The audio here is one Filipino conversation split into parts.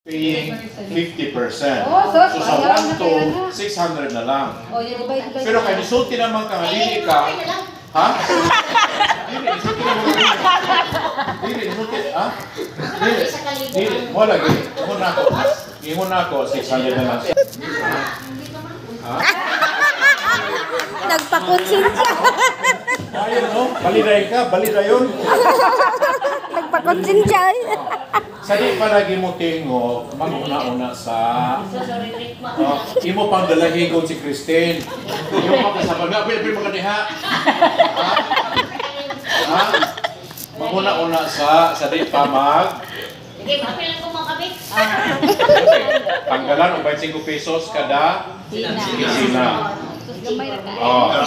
paying 50%. Oh, So sa 1 to 600 na lang. Oh, yung divide. Pero kaya nisulti naman ka, dili ka. Ha? Dili, nisulti naman ka. Dili, nisulti. Ha? Dili, mo lagi. Ingon ako, 600 na lang. Ha? Nagpakonsensya. Ayun, no? Baliray ka, baliray yun. Nagpakonsensya. Sa di pa lagi mo tingo, mag-una-una sa imo pang dalahigon si Christine. Yung makasama nga, pwede mo kaniha. Ha? Mag-una-una sa di pa mag... Sige, mapilan ko mga kabit. Tanggalan o 25 pesos kada sina. Gamay na ka. Oh.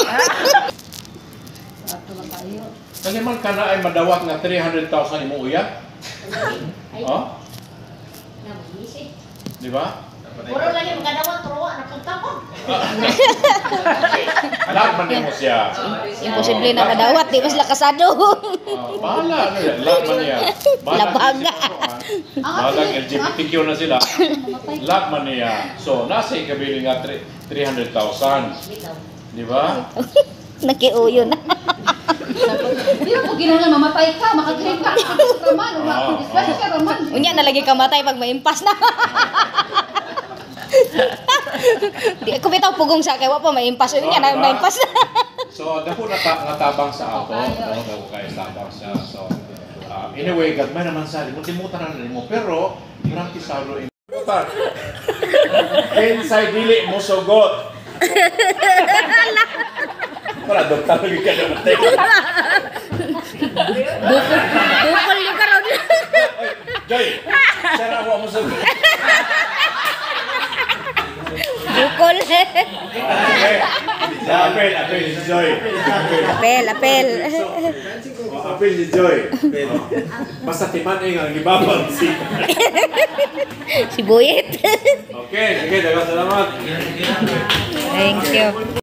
Ato lang kayo. Kaliman ka na ay madawat nga 300,000 imo uya? Oh? Di ba? Puro lagi magkadawat, turuan, napagtapon. Alam man mo siya. Imposible na kadawat, di mas lakasado. Bahala, ano yan? Lahat man niya. Labaga. Bahalang LGBTQ na sila. Lahat man niya. So, nasa ikabili nga 300,000. Di ba? Nakiuyo na. Pero kung ginangan mamatay ka, makagaling ka. Raman, disgrasya ka, Raman. Unya na lagi kamatay pag maimpas na. Di ko bitaw pugong sa kay wa pa maimpas. Unya na maimpas na. So, dako na nga tabang sa auto. Dako kayo tabang siya. So, anyway, gagmay naman sa limutan na mo. Pero, practice sa ro. Inside dili mo sugot. Para doktor lagi ka na matay. Bukol yung karon. Joy, sana ako mo sugot. Bukol. Apel si Joy. Apel. Apel si Joy. Basta timan ang gibabang si. Si Buyet. Okay, sige, dagang salamat. Thank you.